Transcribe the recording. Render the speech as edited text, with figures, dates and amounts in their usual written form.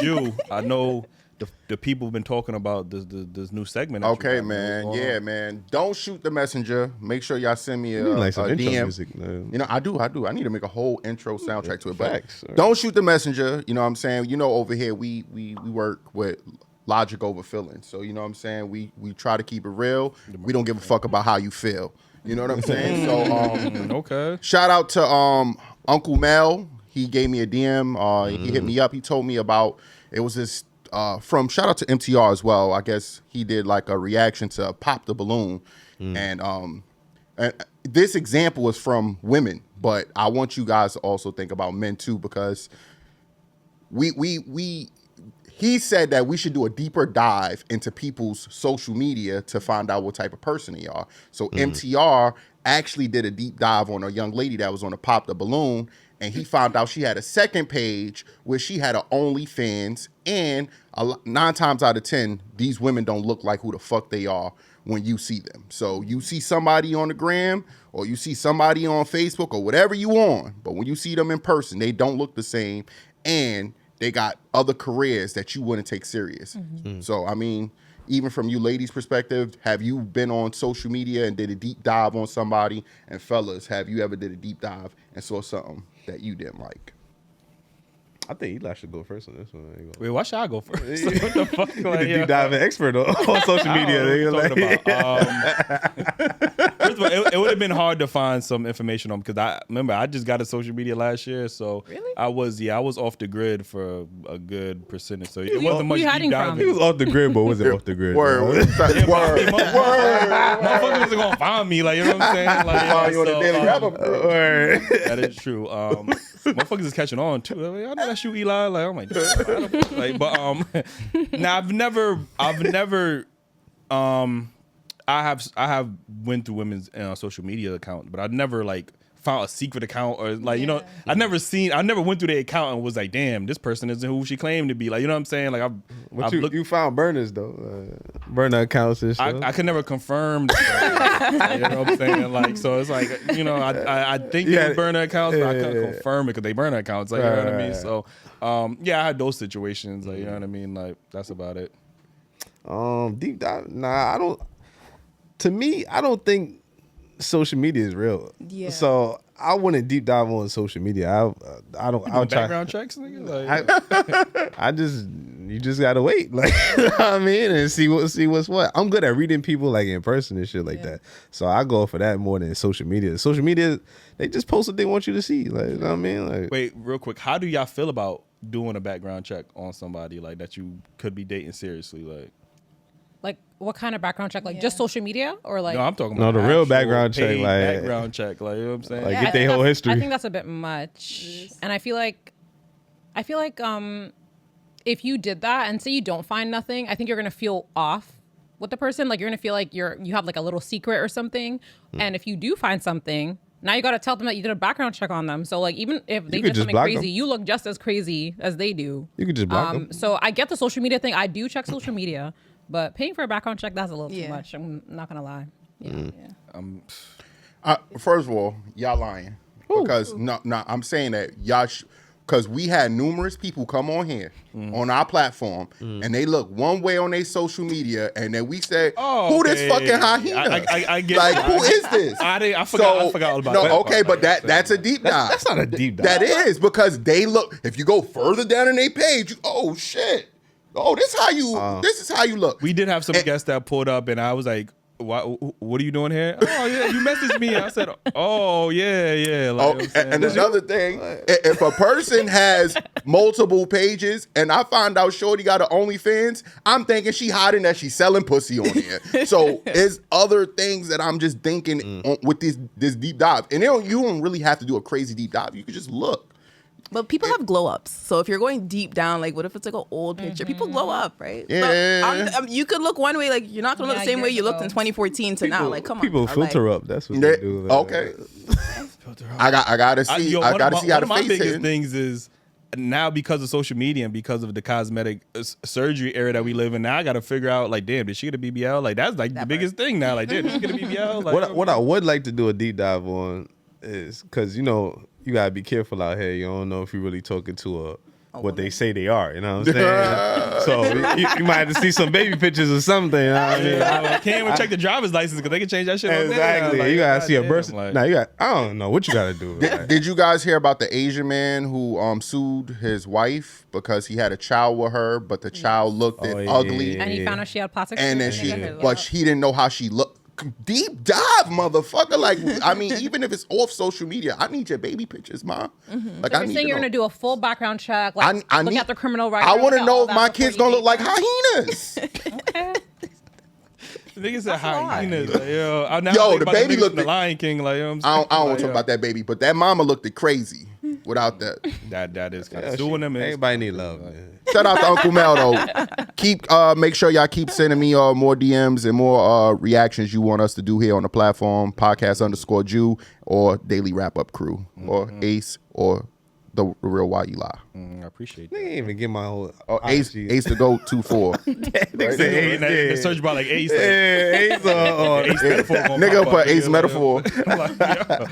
you, I know the people have been talking about this new segment. Okay, man. Yeah, man. Don't shoot the messenger. Make sure y'all send me a DM. Music, man. You know, I do. I need to make a whole intro soundtrack to it. But Facts, don't shoot the messenger. You know what I'm saying? You know, over here we work with logic over feelings. So you know what I'm saying? We try to keep it real. We don't give a fuck about how you feel. You know what I'm saying? So okay. Shout out to Uncle Mel. He gave me a DM. He hit me up. He told me about it was this from shout out to MTR as well. I guess he did like a reaction to Pop the Balloon. And this example is from women, but I want you guys to also think about men too, because he said that we should do a deeper dive into people's social media to find out what type of person they are. So MTR actually did a deep dive on a young lady that was on a Pop the Balloon, and he found out she had a second page where she had an OnlyFans, and 9 times out of 10, these women don't look like who the fuck they are when you see them. So you see somebody on the gram or you see somebody on Facebook or whatever you on, but when you see them in person, they don't look the same, and they got other careers that you wouldn't take serious. So, I mean, even from you ladies' perspective, have you been on social media and did a deep dive on somebody? And fellas, have you ever did a deep dive and saw something that you didn't like? I think Eli should go first on this one. Wait, why should I go first? What the fuck? Like, deep diving expert on social media. First of all, it would have been hard to find some information on, because I remember I just got a social media last year, so really? I was off the grid for a good percentage. So it wasn't much deep diving. He was off the grid, but wasn't off the grid. Word. Motherfuckers wasn't gonna find me, like, you know what I'm saying? Like, you on the Dailyrapupcrew. that is true. Motherfuckers is catching on too. Like, I know that's you, Eli. Like, I'm like, now I've never, I have went through women's social media account, but I've never like found a secret account or like, you know, I never went through their account and was like, damn, this person isn't who she claimed to be. Like, you know what I'm saying? Like, you found burners though, burner accounts and stuff. I could never confirm that, you know what I'm saying? Like, so it's like, you know, I think they were burner accounts, but I couldn't confirm it because they burner accounts. Like, you know what I mean? So, I had those situations. Like, you know what I mean? Like, that's about it. Deep dive. Nah, I don't. To me, I don't think social media is real. Yeah. So I wouldn't deep dive on social media. I don't. I'll try background checks, nigga. Like, you just gotta wait, like, you know what I mean, and see what's what. I'm good at reading people like in person and shit like that. So I go for that more than social media. Social media, they just post what they want you to see. Like, you know what I mean? Like, wait, real quick, how do y'all feel about doing a background check on somebody like that you could be dating seriously, like? Like, what kind of background check? Like, just social media, or like? No, I'm talking about the real background check, like background check, like, you know what I'm saying? Like, get their whole history. I think that's a bit much, and I feel like, if you did that and say you don't find nothing, I think you're gonna feel off with the person. Like, you're gonna feel like you have like a little secret or something. And if you do find something, now you gotta tell them that you did a background check on them. So like, even if they did something crazy, you look just as crazy as they do. You could just block them. So I get the social media thing. I do check social media. But paying for a background check, that's a little too much. I'm not going to lie. First of all, y'all lying. Because, no, I'm saying that y'all, because we had numerous people come on here on our platform, and they look one way on their social media, and then we say, who this fucking hyena? I get like, who is this? I forgot all about that. No, okay, but that's a deep dive. That's not a deep dive. That is, because they look, if you go further down in their page, oh, shit. Oh, this is how you look. We did have some guests that pulled up, and I was like, what are you doing here? Oh, yeah, you messaged me. I said, oh, yeah. Like, and another thing, if a person has multiple pages and I find out Shorty got an OnlyFans, I'm thinking she hiding that she's selling pussy on here. So there's other things that I'm just thinking with this deep dive. And you don't really have to do a crazy deep dive. You can just look. But people have glow ups. So if you're going deep down, like, what if it's like an old picture? People glow up, right? Yeah. But you could look one way, like, you're not going to look the same way you looked in 2014 to now. Like, come on. People filter up. That's what they do. Like, okay. I gotta see. I gotta see how the face is. One of my biggest things is now, because of social media and because of the cosmetic surgery era that we live in, now I got to figure out, like, damn, did she get a BBL? Like, that's like the biggest thing now. Like, damn, did she get a BBL? Like, what I would like to do a deep dive on is, because, you know, you gotta be careful out here. You don't know if you're really talking to what they say they are. You know what I'm saying? So you might have to see some baby pictures or something. You know what I mean? I can't even check the driver's license because they can change that shit. Exactly. Like, you gotta see a birth. like, Nah, I don't know what you gotta do. Did you guys hear about the Asian man who sued his wife because he had a child with her, but the child looked ugly, And he found out she had plastic and then surgery. he didn't know how she looked. Deep dive, motherfucker. Like, I mean, even if it's off social media, I need your baby pictures, Mom. Like, So I you're need saying to you're know. going to do a full background check, like I look need- at the criminal record. I want to look at know all if that my before kids you gonna date look like them. hyenas. Okay. Niggas said hyenas. Like, yo, The baby looked the Lion King. Like, you know what I I'm don't want saying? to talk about that baby, but that mama looked crazy without that. That is kind of suing them. Everybody need love, man. Shout out to Uncle Mel though. Make sure y'all keep sending me more DMs and more reactions you want us to do here on the platform. Podcast_Jew or Daily Wrap Up Crew or Ace or the real Why You Lie. I appreciate They that. didn't even get my whole Ace to go 24. The search bar like Ace. Like, Ace or Ace metaphor. Nigga put Ace metaphor. Like, yo.